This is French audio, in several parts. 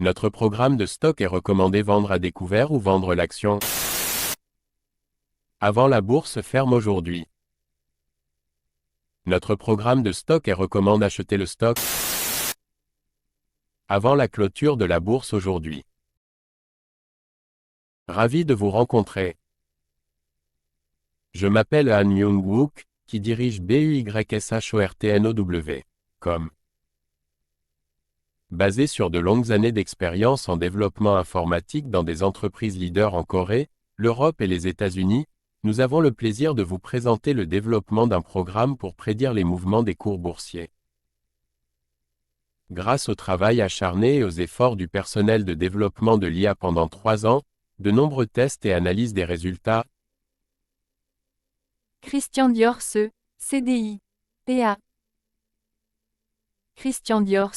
Notre programme de stock est recommandé vendre à découvert ou vendre l'action avant la bourse ferme aujourd'hui. Notre programme de stock est recommande acheter le stock avant la clôture de la bourse aujourd'hui. Ravi de vous rencontrer. Je m'appelle Han Myung-wook, qui dirige BUYSHORTNOW.com. Basé sur de longues années d'expérience en développement informatique dans des entreprises leaders en Corée, l'Europe et les États-Unis, nous avons le plaisir de vous présenter le développement d'un programme pour prédire les mouvements des cours boursiers. Grâce au travail acharné et aux efforts du personnel de développement de l'IA pendant 3 ans, de nombreux tests et analyses des résultats. Christian Dior CDI, PA. Christian Dior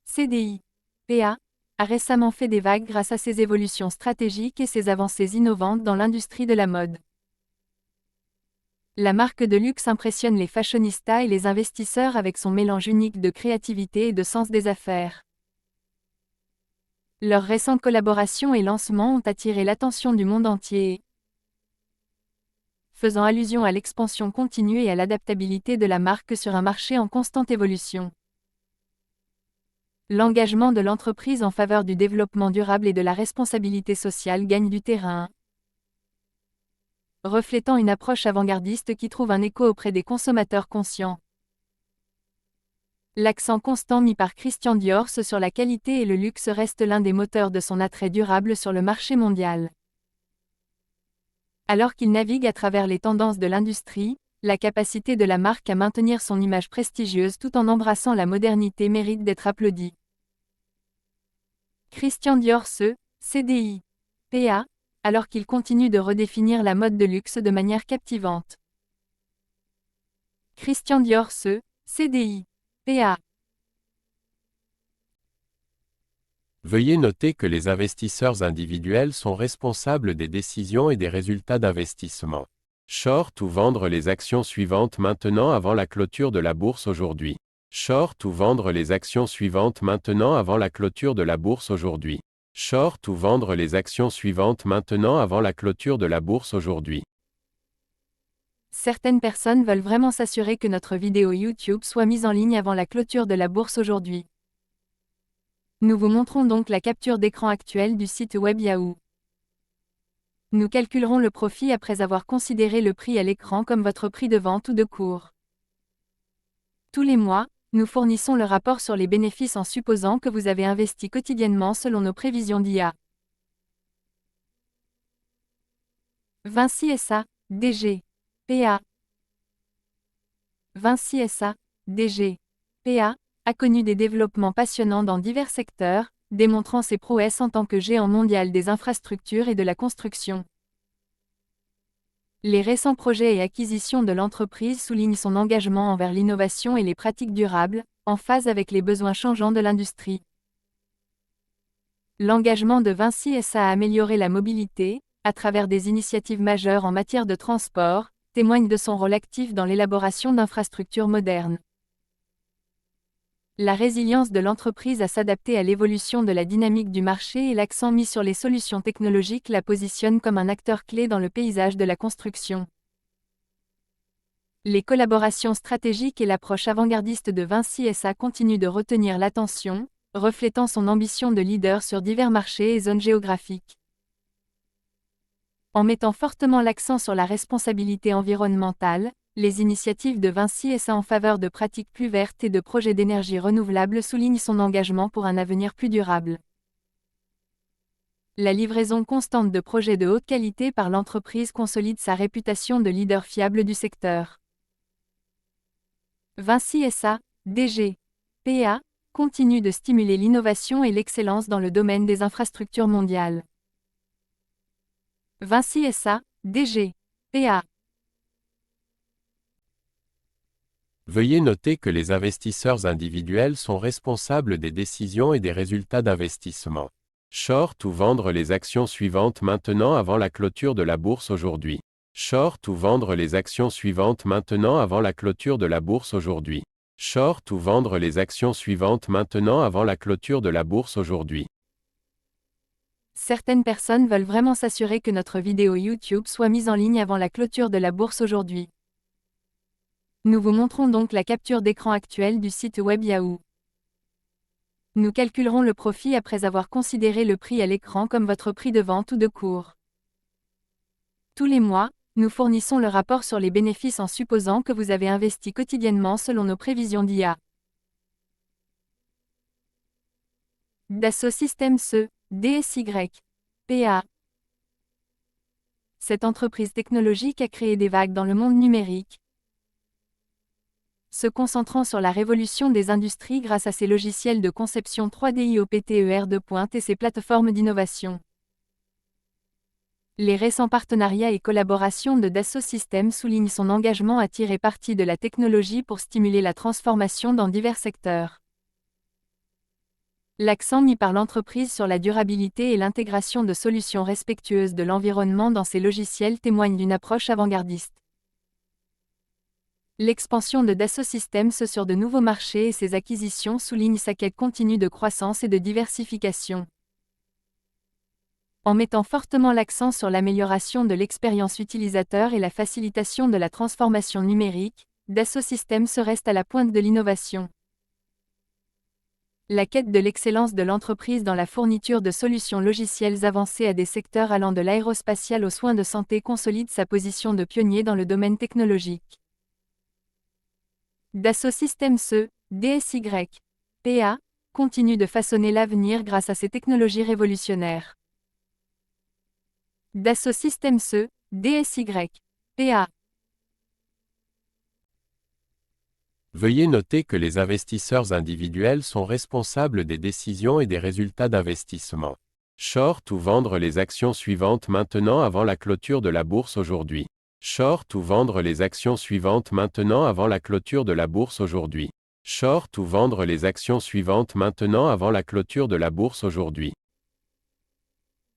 CDI, PA, a récemment fait des vagues grâce à ses évolutions stratégiques et ses avancées innovantes dans l'industrie de la mode. La marque de luxe impressionne les fashionistas et les investisseurs avec son mélange unique de créativité et de sens des affaires. Leurs récentes collaborations et lancements ont attiré l'attention du monde entier, faisant allusion à l'expansion continue et à l'adaptabilité de la marque sur un marché en constante évolution. L'engagement de l'entreprise en faveur du développement durable et de la responsabilité sociale gagne du terrain, reflétant une approche avant-gardiste qui trouve un écho auprès des consommateurs conscients. L'accent constant mis par Christian Dior sur la qualité et le luxe reste l'un des moteurs de son attrait durable sur le marché mondial. Alors qu'il navigue à travers les tendances de l'industrie, la capacité de la marque à maintenir son image prestigieuse tout en embrassant la modernité mérite d'être applaudie. Christian Dior CDI, PA, alors qu'il continue de redéfinir la mode de luxe de manière captivante. Christian Dior CDI, PA. Veuillez noter que les investisseurs individuels sont responsables des décisions et des résultats d'investissement. Short ou vendre les actions suivantes maintenant avant la clôture de la bourse aujourd'hui. Short ou vendre les actions suivantes maintenant avant la clôture de la bourse aujourd'hui. Short ou vendre les actions suivantes maintenant avant la clôture de la bourse aujourd'hui. Certaines personnes veulent vraiment s'assurer que notre vidéo YouTube soit mise en ligne avant la clôture de la bourse aujourd'hui. Nous vous montrons donc la capture d'écran actuelle du site web Yahoo. Nous calculerons le profit après avoir considéré le prix à l'écran comme votre prix de vente ou de cours. Tous les mois, nous fournissons le rapport sur les bénéfices en supposant que vous avez investi quotidiennement selon nos prévisions d'IA. Vinci SA, DG, PA. Vinci SA, DG, PA, a connu des développements passionnants dans divers secteurs, démontrant ses prouesses en tant que géant mondial des infrastructures et de la construction. Les récents projets et acquisitions de l'entreprise soulignent son engagement envers l'innovation et les pratiques durables, en phase avec les besoins changeants de l'industrie. L'engagement de Vinci SA à améliorer la mobilité, à travers des initiatives majeures en matière de transport, témoigne de son rôle actif dans l'élaboration d'infrastructures modernes. La résilience de l'entreprise à s'adapter à l'évolution de la dynamique du marché et l'accent mis sur les solutions technologiques la positionnent comme un acteur clé dans le paysage de la construction. Les collaborations stratégiques et l'approche avant-gardiste de Vinci SA continuent de retenir l'attention, reflétant son ambition de leader sur divers marchés et zones géographiques. En mettant fortement l'accent sur la responsabilité environnementale, les initiatives de Vinci SA en faveur de pratiques plus vertes et de projets d'énergie renouvelable soulignent son engagement pour un avenir plus durable. La livraison constante de projets de haute qualité par l'entreprise consolide sa réputation de leader fiable du secteur. Vinci SA, DG, PA, continue de stimuler l'innovation et l'excellence dans le domaine des infrastructures mondiales. Vinci SA, DG, PA. Veuillez noter que les investisseurs individuels sont responsables des décisions et des résultats d'investissement. Short ou vendre les actions suivantes maintenant avant la clôture de la bourse aujourd'hui. Short ou vendre les actions suivantes maintenant avant la clôture de la bourse aujourd'hui. Short ou vendre les actions suivantes maintenant avant la clôture de la bourse aujourd'hui. Certaines personnes veulent vraiment s'assurer que notre vidéo YouTube soit mise en ligne avant la clôture de la bourse aujourd'hui. Nous vous montrons donc la capture d'écran actuelle du site web Yahoo. Nous calculerons le profit après avoir considéré le prix à l'écran comme votre prix de vente ou de cours. Tous les mois, nous fournissons le rapport sur les bénéfices en supposant que vous avez investi quotidiennement selon nos prévisions d'IA. Dassault Systèmes DSY, PA. Cette entreprise technologique a créé des vagues dans le monde numérique, se concentrant sur la révolution des industries grâce à ses logiciels de conception 3D IOPTER de pointe et ses plateformes d'innovation. Les récents partenariats et collaborations de Dassault Systèmes soulignent son engagement à tirer parti de la technologie pour stimuler la transformation dans divers secteurs. L'accent mis par l'entreprise sur la durabilité et l'intégration de solutions respectueuses de l'environnement dans ses logiciels témoigne d'une approche avant-gardiste. L'expansion de Dassault Systèmes sur de nouveaux marchés et ses acquisitions soulignent sa quête continue de croissance et de diversification. En mettant fortement l'accent sur l'amélioration de l'expérience utilisateur et la facilitation de la transformation numérique, Dassault Systèmes reste à la pointe de l'innovation. La quête de l'excellence de l'entreprise dans la fourniture de solutions logicielles avancées à des secteurs allant de l'aérospatial aux soins de santé consolide sa position de pionnier dans le domaine technologique. Dassault Systèmes DSY, PA, continue de façonner l'avenir grâce à ses technologies révolutionnaires. Dassault Systèmes DSY, PA. Veuillez noter que les investisseurs individuels sont responsables des décisions et des résultats d'investissement. Short ou vendre les actions suivantes maintenant avant la clôture de la bourse aujourd'hui. Short ou vendre les actions suivantes maintenant avant la clôture de la bourse aujourd'hui. Short ou vendre les actions suivantes maintenant avant la clôture de la bourse aujourd'hui.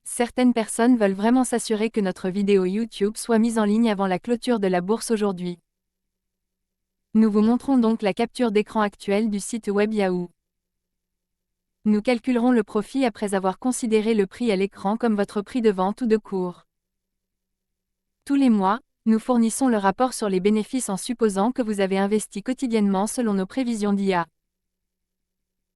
Certaines personnes veulent vraiment s'assurer que notre vidéo YouTube soit mise en ligne avant la clôture de la bourse aujourd'hui. Nous vous montrons donc la capture d'écran actuelle du site web Yahoo. Nous calculerons le profit après avoir considéré le prix à l'écran comme votre prix de vente ou de cours. Tous les mois, nous fournissons le rapport sur les bénéfices en supposant que vous avez investi quotidiennement selon nos prévisions d'IA.